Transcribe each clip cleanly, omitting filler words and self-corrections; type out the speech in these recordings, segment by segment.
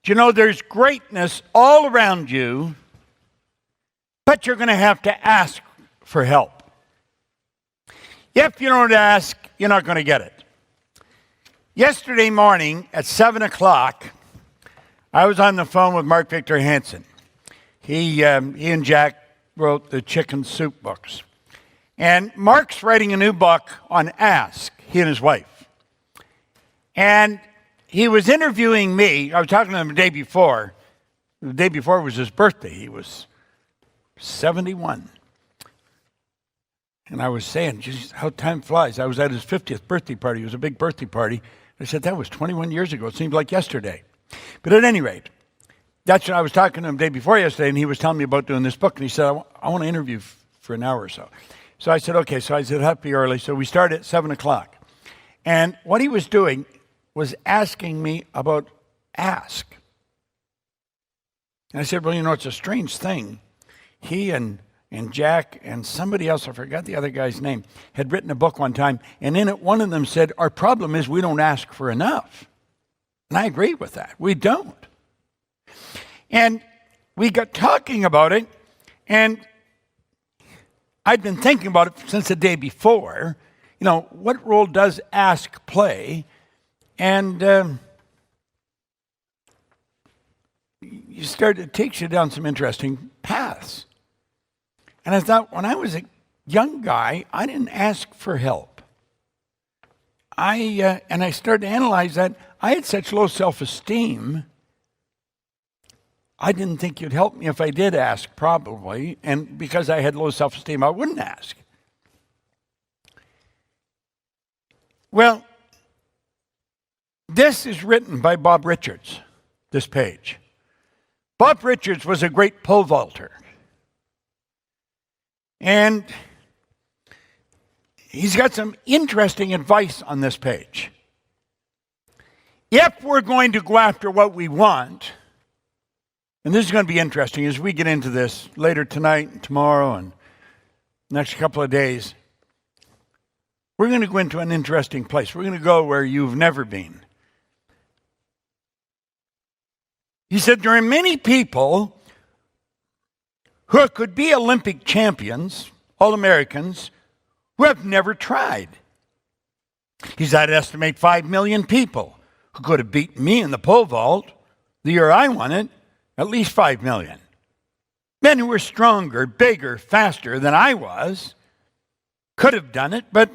Do you know there's greatness all around you, but you're going to have to ask for help. If you don't ask, you're not going to get it. Yesterday morning at 7 o'clock, I was on the phone with Mark Victor Hansen. He and Jack wrote the chicken soup books. And Mark's writing a new book on ask, he and his wife. And he was interviewing me. I was talking to him the day before. The day before was his birthday. He was 71. And I was saying, geez, how time flies. I was at his 50th birthday party. It was a big birthday party. I said, that was 21 years ago. It seemed like yesterday. But at any rate, that's what I was talking to him the day before yesterday, and he was telling me about doing this book. And he said, I want to interview for an hour or so. So I said, okay. So I said, have to be early. So we started at 7 o'clock. And what he was doing was asking me about ask. And I said, well, you know, it's a strange thing. He and Jack and somebody else, I forgot the other guy's name, had written a book one time, and in it one of them said, our problem is we don't ask for enough. And I agree with that. We don't. And we got talking about it, and I'd been thinking about it since the day before. You know, what role does ask play? And it takes you down some interesting paths. And I thought, when I was a young guy, I didn't ask for help. And I started to analyze that. I had such low self-esteem, I didn't think you'd help me if I did ask, probably. And because I had low self-esteem, I wouldn't ask. Well, this is written by Bob Richards, this page. Bob Richards was a great pole vaulter. And he's got some interesting advice on this page. If we're going to go after what we want, and this is going to be interesting as we get into this later tonight and tomorrow and next couple of days, we're going to go into an interesting place. We're going to go where you've never been. He said, there are many people who could be Olympic champions, All-Americans, who have never tried. He said, I'd estimate 5 million people who could have beaten me in the pole vault the year I won it, at least 5 million. Men who were stronger, bigger, faster than I was could have done it, but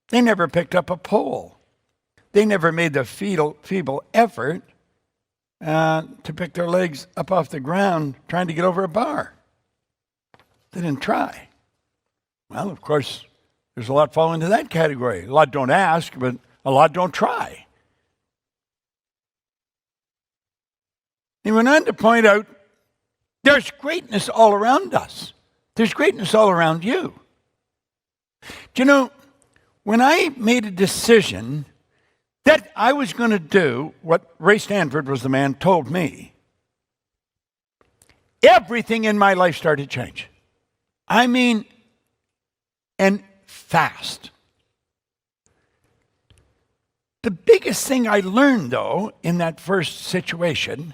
they never picked up a pole. They never made the feeble effort to pick their legs up off the ground trying to get over a bar. They didn't try. Well, of course, there's a lot fall into that category. A lot don't ask, but a lot don't try. He went on to point out there's greatness all around us. There's greatness all around you. Do you know, when I made a decision that I was going to do what Ray Stanford was the man told me, everything in my life started to change. I mean, and fast. The biggest thing I learned, though, in that first situation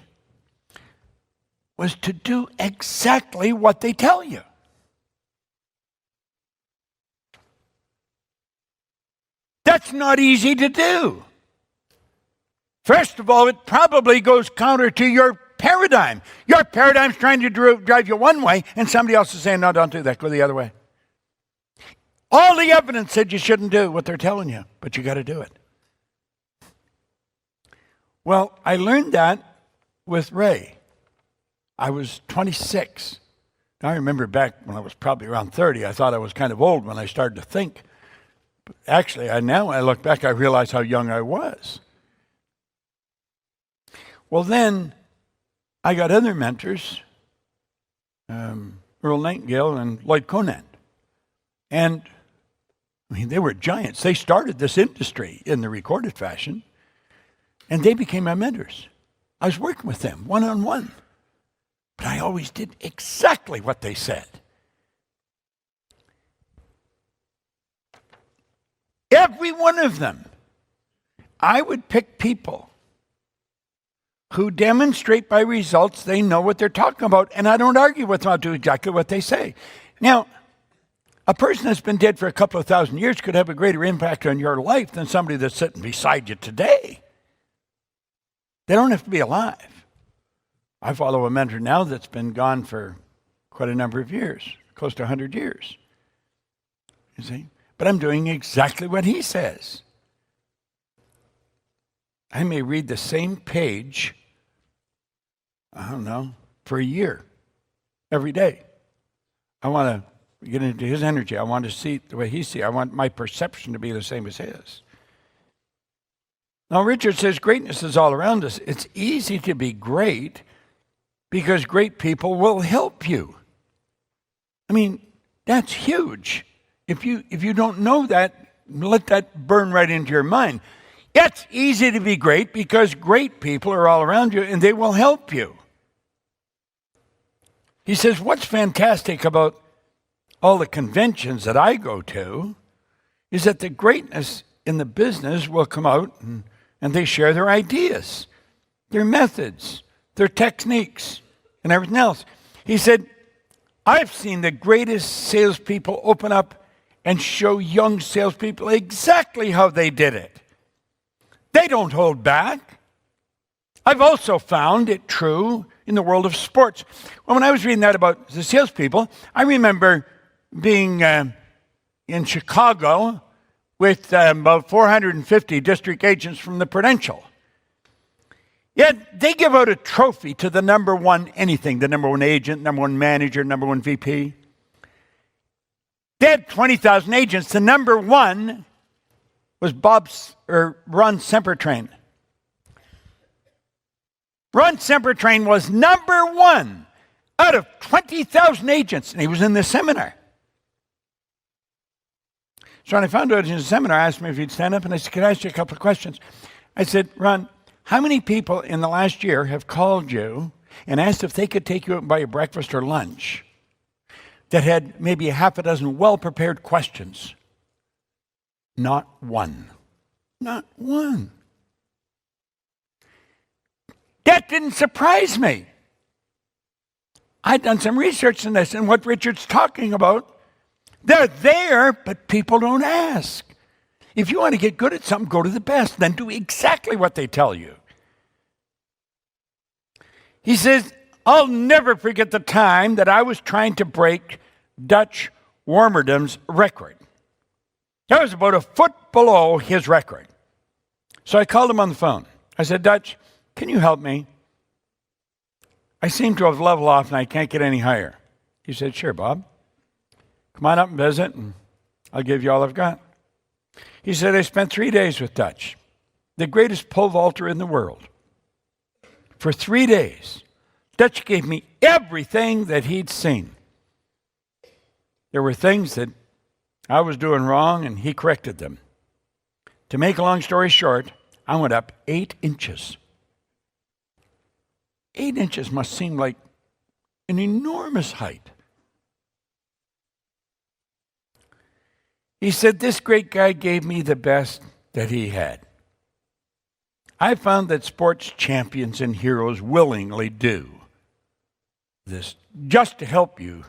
was to do exactly what they tell you. That's not easy to do. First of all, it probably goes counter to your paradigm. Your paradigm's trying to drive you one way, and somebody else is saying, no, don't do that, go the other way. All the evidence said you shouldn't do what they're telling you, but you got to do it. Well, I learned that with Ray. I was 26. Now, I remember back when I was probably around 30, I thought I was kind of old when I started to think. But actually, now when I look back, I realize how young I was. Well, then I got other mentors, Earl Nightingale and Lloyd Conant. And I mean, they were giants. They started this industry in the recorded fashion, and they became my mentors. I was working with them one-on-one, but I always did exactly what they said. Every one of them, I would pick people who demonstrate by results they know what they're talking about, and I don't argue with them. I'll do exactly what they say. Now, a person that's been dead for a couple of thousand years could have a greater impact on your life than somebody that's sitting beside you today. They don't have to be alive. I follow a mentor now that's been gone for quite a number of years, close to 100 years. You see? But I'm doing exactly what he says. I may read the same page, I don't know, for a year, every day. I want to get into his energy. I want to see the way he sees. I want my perception to be the same as his. Now, Richard says greatness is all around us. It's easy to be great because great people will help you. I mean, that's huge. If you don't know that, let that burn right into your mind. It's easy to be great because great people are all around you and they will help you. He says, what's fantastic about all the conventions that I go to is that the greatness in the business will come out and they share their ideas, their methods, their techniques, and everything else. He said, I've seen the greatest salespeople open up and show young salespeople exactly how they did it. They don't hold back. I've also found it true in the world of sports. Well, when I was reading that about the salespeople, I remember being in Chicago with about 450 district agents from the Prudential. Yet they give out a trophy to the number one anything, the number one agent, number one manager, number one VP. They had 20,000 agents. The number one was Ron Sempertrain. Ron Sempertrain was number one out of 20,000 agents, and he was in this seminar. So when I found out in the seminar, I asked him if he'd stand up, and I said, can I ask you a couple of questions? I said, Ron, how many people in the last year have called you and asked if they could take you out and buy you breakfast or lunch that had maybe a half a dozen well-prepared questions? Not one. Not one. That didn't surprise me. I'd done some research on this, and what Richard's talking about, they're there, but people don't ask. If you want to get good at something, go to the best, then do exactly what they tell you. He says, I'll never forget the time that I was trying to break Dutch Warmerdom's record. That was about a foot below his record. So I called him on the phone. I said, Dutch, can you help me? I seem to have leveled off and I can't get any higher. He said, sure, Bob. Come on up and visit and I'll give you all I've got. He said, I spent 3 days with Dutch, the greatest pole vaulter in the world. For 3 days, Dutch gave me everything that he'd seen. There were things that I was doing wrong and he corrected them. To make a long story short, I went up 8 inches. 8 inches must seem like an enormous height. He said, this great guy gave me the best that he had. I found that sports champions and heroes willingly do this just to help you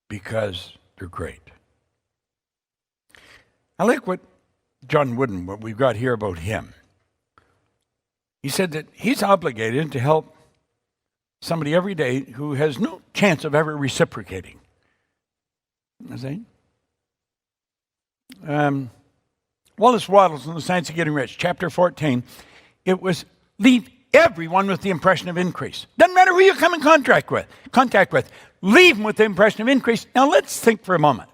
because they're great. I like what John Wooden, what we've got here about him. He said that he's obligated to help somebody every day who has no chance of ever reciprocating. I think. Wallace Wattles in The Science of Getting Rich, chapter 14, it was leave everyone with the impression of increase. Doesn't matter who you come in contact with. Leave them with the impression of increase. Now let's think for a moment.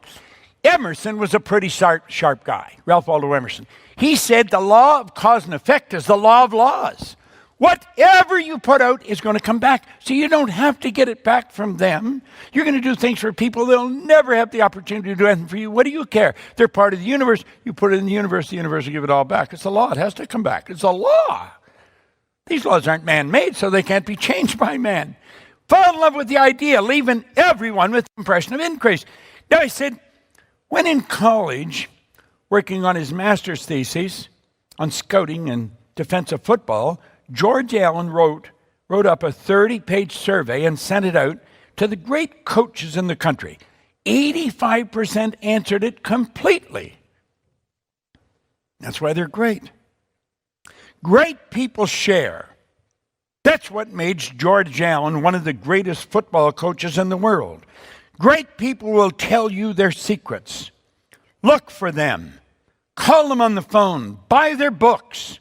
Emerson was a pretty sharp guy, Ralph Waldo Emerson. He said the law of cause and effect is the law of laws. Whatever you put out is going to come back, so you don't have to get it back from them. You're going to do things for people that'll never have the opportunity to do anything for you. What do you care? They're part of the universe. You put it in the universe will give it all back. It's a law. It has to come back. It's a law. These laws aren't man-made, so they can't be changed by man. Fall in love with the idea, leaving everyone with the impression of increase. Now, I said, when in college, working on his master's thesis on scouting and defense of football, George Allen wrote up a 30-page survey and sent it out to the great coaches in the country. 85% answered it completely. That's why they're great. Great people share. That's what made George Allen one of the greatest football coaches in the world. Great people will tell you their secrets. Look for them. Call them on the phone. Buy their books.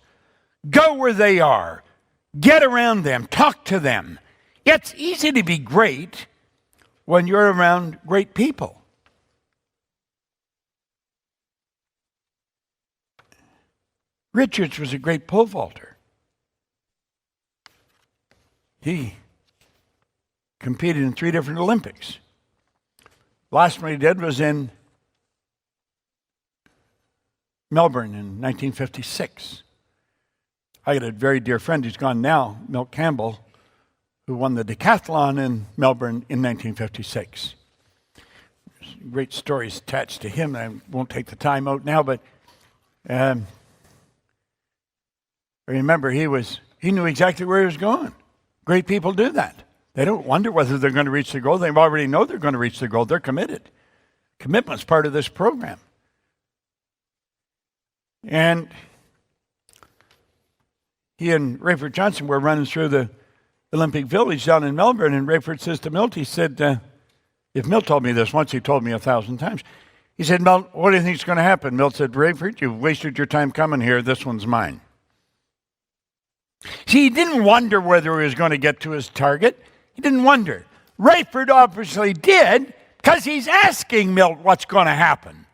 Go where they are. Get around them. Talk to them. It's easy to be great when you're around great people. Richards was a great pole vaulter. He competed in 3 different Olympics. Last one he did was in Melbourne in 1956. I got a very dear friend who's gone now, Milt Campbell, who won the decathlon in Melbourne in 1956. There's great stories attached to him. I won't take the time out now, but I remember he knew exactly where he was going. Great people do that. They don't wonder whether they're going to reach the goal. They already know they're going to reach the goal. They're committed. Commitment's part of this program. And he and Rayford Johnson were running through the Olympic Village down in Melbourne, and Rayford says to Milt, he said, if Milt told me this once, he told me 1,000 times. He said, Milt, what do you think is going to happen? Milt said, Rayford, you've wasted your time coming here. This one's mine. See, he didn't wonder whether he was going to get to his target. He didn't wonder. Rayford obviously did, because he's asking Milt what's going to happen.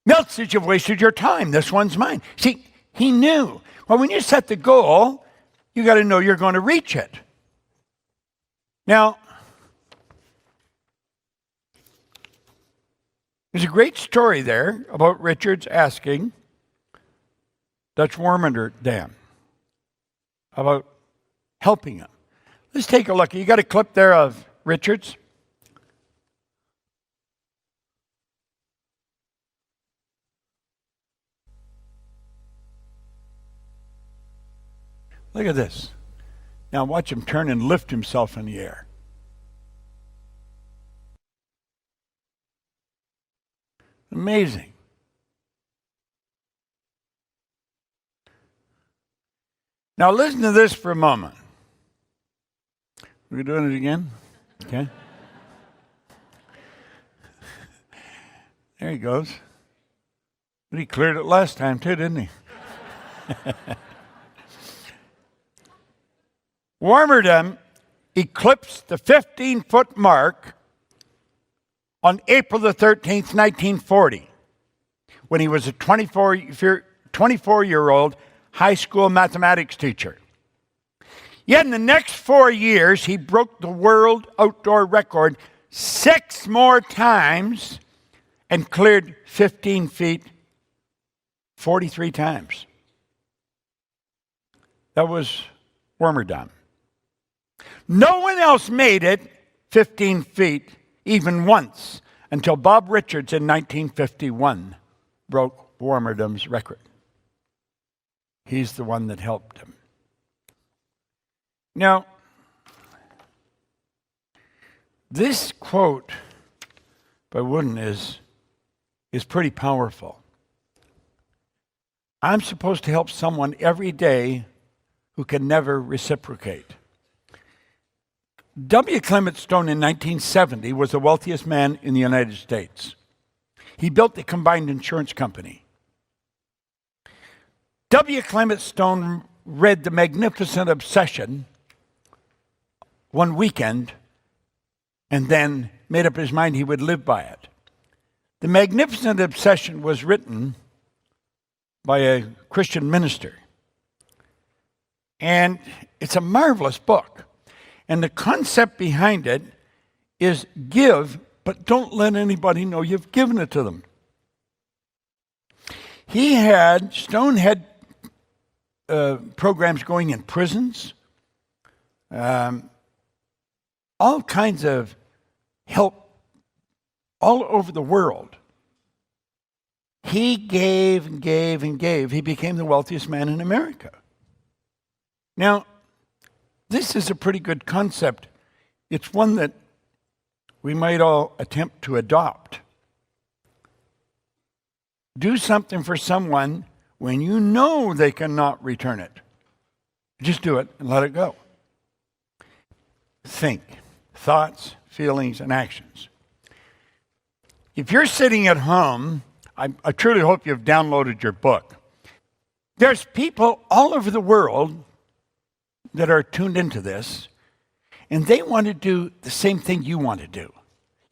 Milt says, you've wasted your time. This one's mine. See, he knew. Well, when you set the goal, you got to know you're going to reach it. Now, there's a great story there about Richards asking Dutch Wormender Dam about helping him. Let's take a look. You got a clip there of Richards? Look at this. Now watch him turn and lift himself in the air. Amazing. Now listen to this for a moment. We're doing it again? Okay. There he goes. But he cleared it last time too, didn't he? Warmerdam eclipsed the 15-foot mark on April the 13th, 1940, when he was a 24-year-old high school mathematics teacher. Yet in the next 4 years, he broke the world outdoor record 6 more times and cleared 15 feet 43 times. That was Warmerdam. No one else made it 15 feet even once until Bob Richards in 1951 broke Warmerdam's record. He's the one that helped him. Now, this quote by Wooden is pretty powerful. I'm supposed to help someone every day who can never reciprocate. W. Clement Stone in 1970 was the wealthiest man in the United States. He built the combined insurance company. W. Clement Stone read The Magnificent Obsession one weekend and then made up his mind he would live by it. The Magnificent Obsession was written by a Christian minister. And it's a marvelous book. And the concept behind it is give, but don't let anybody know you've given it to them. Stone had programs going in prisons, all kinds of help all over the world. He gave and gave and gave. He became the wealthiest man in America. Now, this is a pretty good concept. It's one that we might all attempt to adopt. Do something for someone when you know they cannot return it. Just do it and let it go. Think. Thoughts, feelings, and actions. If you're sitting at home, I truly hope you've downloaded your book. There's people all over the world that are tuned into this, and they want to do the same thing you want to do.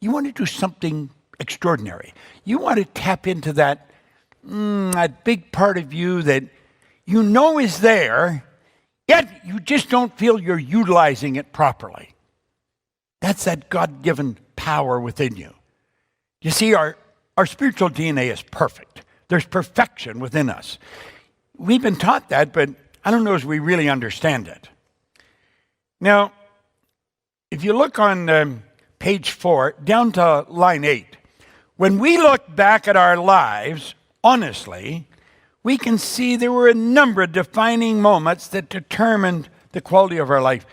You want to do something extraordinary. You want to tap into that big part of you that you know is there, yet you just don't feel you're utilizing it properly. That's that God-given power within you. You see, our spiritual DNA is perfect. There's perfection within us. We've been taught that, but I don't know if we really understand it. Now, if you look on page 4, down to line 8, when we look back at our lives, honestly, we can see there were a number of defining moments that determined the quality of our life.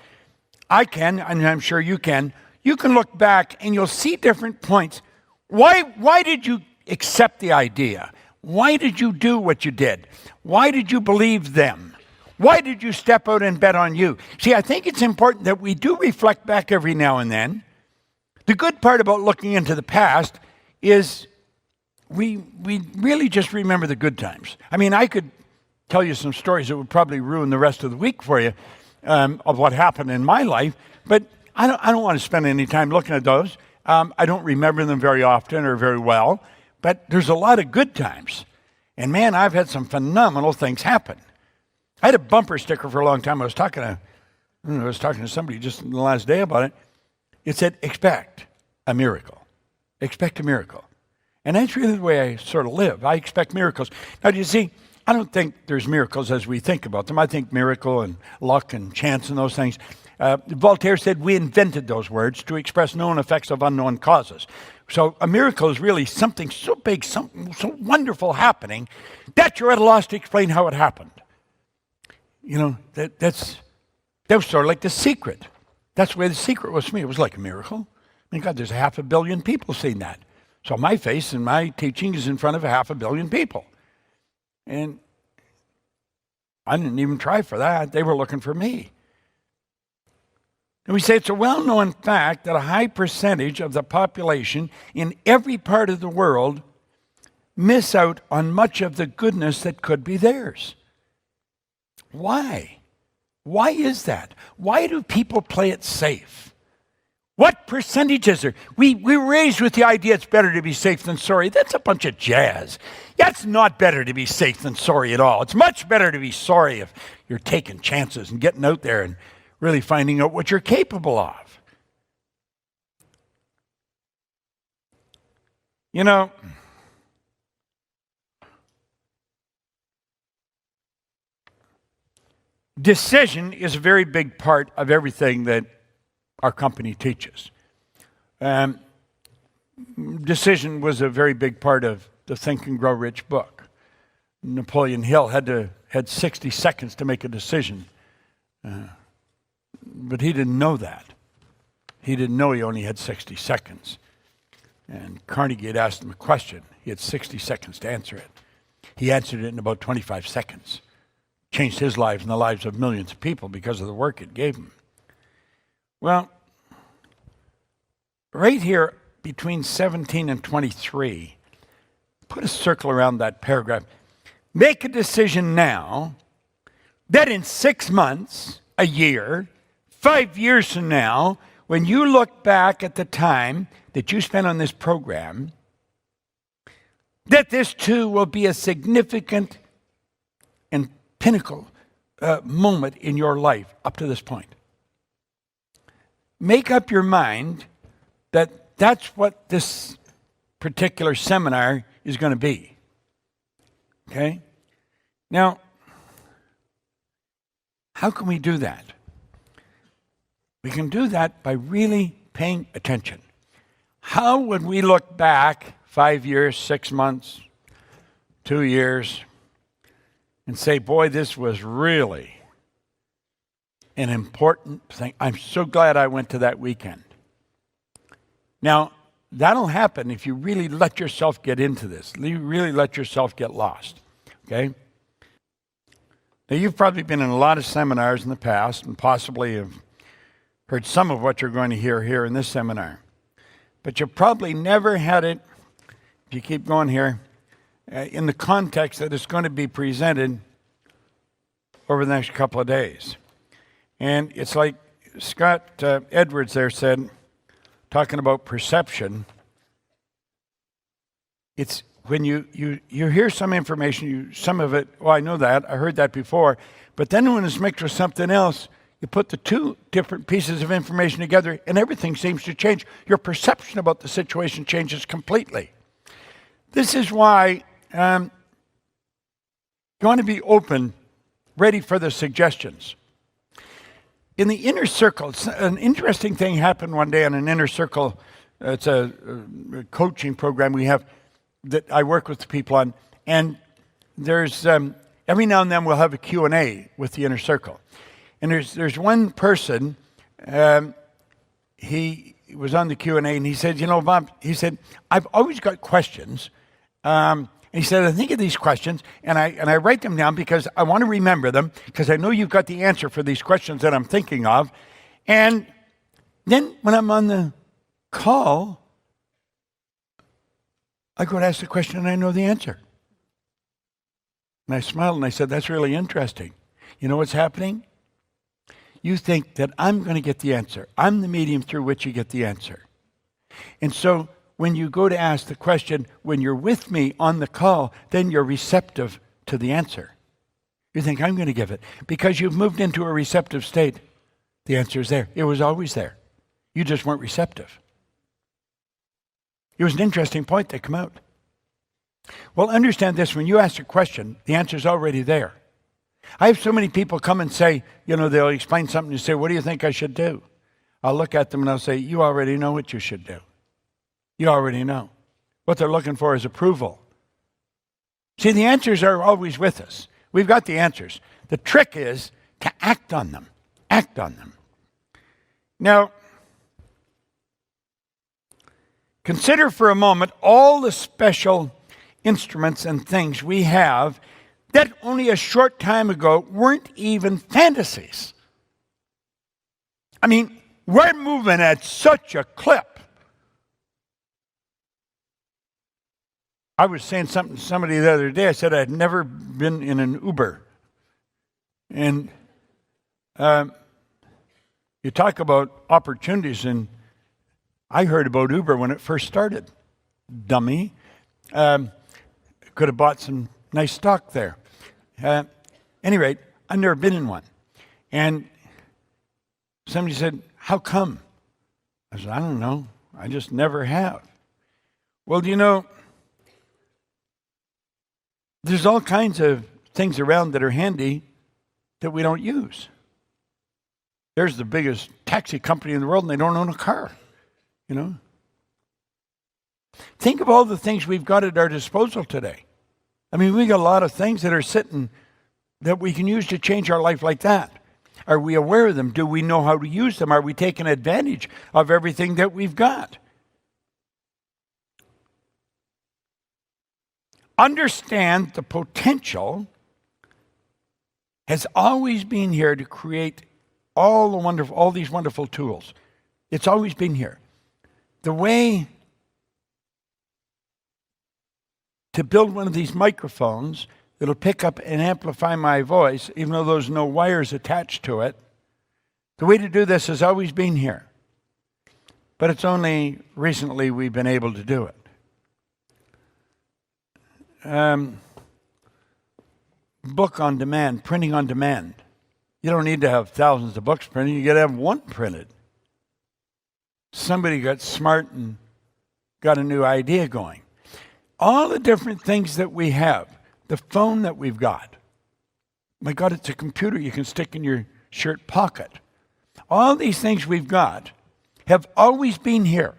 I can, and I'm sure you can look back and you'll see different points. Why did you accept the idea? Why did you do what you did? Why did you believe them? Why did you step out and bet on you? See, I think it's important that we do reflect back every now and then. The good part about looking into the past is we really just remember the good times. I mean, I could tell you some stories that would probably ruin the rest of the week for you of what happened in my life, but I don't want to spend any time looking at those. I don't remember them very often or very well, but there's a lot of good times. And man, I've had some phenomenal things happen. I had a bumper sticker for a long time. I was talking to somebody just in the last day about it. It said, expect a miracle. Expect a miracle. And that's really the way I sort of live. I expect miracles. Now, do you see, I don't think there's miracles as we think about them. I think miracle and luck and chance and those things. Voltaire said we invented those words to express known effects of unknown causes. So a miracle is really something so big, something so wonderful happening that you're at a loss to explain how it happened. You know, that was sort of like The Secret. That's the way The Secret was for me. It was like a miracle. I mean, God, there's 500 million people seeing that. So my face and my teaching is in front of 500 million people. And I didn't even try for that. They were looking for me. And we say it's a well-known fact that a high percentage of the population in every part of the world miss out on much of the goodness that could be theirs. Why? Why is that? Why do people play it safe? What percentage is there? We were raised with the idea it's better to be safe than sorry. That's a bunch of jazz. Yeah, it's not better to be safe than sorry at all. It's much better to be sorry if you're taking chances and getting out there and really finding out what you're capable of. You know, decision is a very big part of everything that our company teaches. Decision was a very big part of the Think and Grow Rich book. Napoleon Hill had 60 seconds to make a decision. But he didn't know that. He didn't know he only had 60 seconds. And Carnegie had asked him a question. He had 60 seconds to answer it. He answered it in about 25 seconds. Changed his life and the lives of millions of people because of the work it gave him. Well, right here between 17 and 23, put a circle around that paragraph. Make a decision now that in 6 months, a year, 5 years from now, when you look back at the time that you spent on this program, that this too will be a significant and pinnacle moment in your life up to this point. Make up your mind that that's what this particular seminar is going to be. Okay? Now, how can we do that? We can do that by really paying attention. How would we look back 5 years, 6 months, 2 years and say, boy, this was really an important thing. I'm so glad I went to that weekend. Now, that'll happen if you really let yourself get into this. You really let yourself get lost, okay? Now, you've probably been in a lot of seminars in the past and possibly have heard some of what you're going to hear here in this seminar. But you probably never had it, if you keep going here, in the context that it's going to be presented over the next couple of days. And it's like Scott Edwards there said, talking about perception, it's when you hear some information, some of it, I know that, I heard that before, but then when it's mixed with something else, you put the two different pieces of information together and everything seems to change. Your perception about the situation changes completely. This is why you want to be open, ready for the suggestions. In the inner circle, an interesting thing happened one day in an inner circle. It's a coaching program we have that I work with people on. And there's, every now and then we'll have a Q&A with the inner circle. And there's one person, he was on the Q&A and he said, Bob, he said, I've always got questions. And he said, I think of these questions and I write them down because I want to remember them because I know you've got the answer for these questions that I'm thinking of. And then when I'm on the call, I go to ask the question and I know the answer. And I smiled and I said, that's really interesting. You know what's happening? You think that I'm going to get the answer. I'm the medium through which you get the answer. And so when you go to ask the question, when you're with me on the call, then you're receptive to the answer. You think, I'm going to give it. Because you've moved into a receptive state, the answer is there. It was always there. You just weren't receptive. It was an interesting point that came out. Well, understand this. When you ask a question, the answer's already there. I have so many people come and say, they'll explain something and say, what do you think I should do? I'll look at them and I'll say, you already know what you should do. You already know. What they're looking for is approval. See, the answers are always with us. We've got the answers. The trick is to act on them. Act on them. Now, consider for a moment all the special instruments and things we have that only a short time ago weren't even fantasies. I mean, we're moving at such a clip. I was saying something to somebody the other day. I said I'd never been in an Uber. And you talk about opportunities, and I heard about Uber when it first started. Dummy. Could have bought some nice stock there. Any rate, I've never been in one. And somebody said, how come? I said, I don't know. I just never have. Well, there's all kinds of things around that are handy that we don't use. There's the biggest taxi company in the world and they don't own a car, Think of all the things we've got at our disposal today. I mean, we got a lot of things that are sitting that we can use to change our life like that. Are we aware of them? Do we know how to use them? Are we taking advantage of everything that we've got? Understand the potential has always been here to create all these wonderful tools. It's always been here. The way to build one of these microphones that'll pick up and amplify my voice, even though there's no wires attached to it, the way to do this has always been here. But it's only recently we've been able to do it. Book on demand, printing on demand. You don't need to have thousands of books printed. You got to have one printed. Somebody got smart and got a new idea going. All the different things that we have, the phone that we've got. My God, it's a computer you can stick in your shirt pocket. All these things we've got have always been here.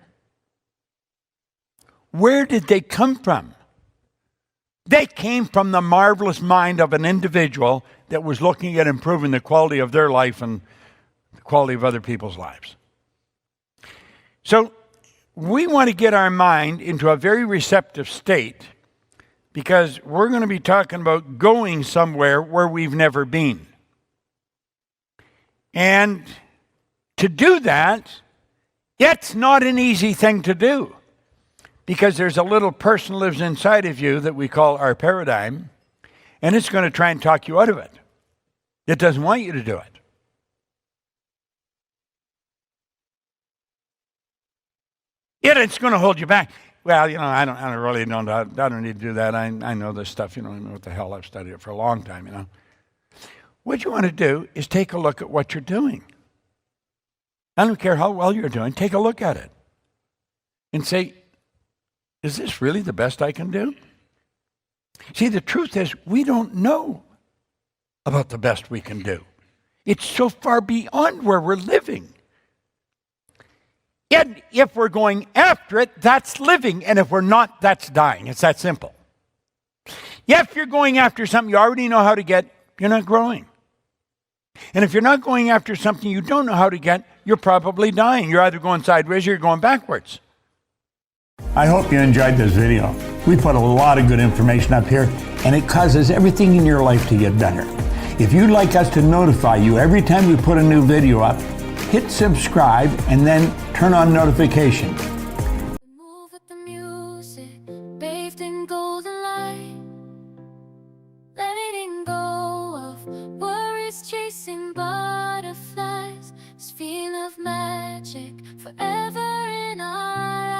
Where did they come from? They came from the marvelous mind of an individual that was looking at improving the quality of their life and the quality of other people's lives. So we want to get our mind into a very receptive state, because we're going to be talking about going somewhere where we've never been. And to do that, it's not an easy thing to do, because there's a little person lives inside of you that we call our paradigm, and it's going to try and talk you out of it. It doesn't want you to do it. It's going to hold you back. Well, I don't need to do that. I know this stuff. I know what the hell. I've studied it for a long time. What you want to do is take a look at what you're doing. I don't care how well you're doing. Take a look at it and say, is this really the best I can do? See, the truth is, we don't know about the best we can do. It's so far beyond where we're living. And if we're going after it, that's living. And if we're not, that's dying. It's that simple. If you're going after something you already know how to get, you're not growing. And if you're not going after something you don't know how to get, you're probably dying. You're either going sideways or you're going backwards. I hope you enjoyed this video. We put a lot of good information up here, and it causes everything in your life to get better. If you'd like us to notify you every time we put a new video up, hit subscribe and then turn on notifications. Move with the music, bathed in golden light, letting go of worries, chasing butterflies, this feel of magic forever in our lives.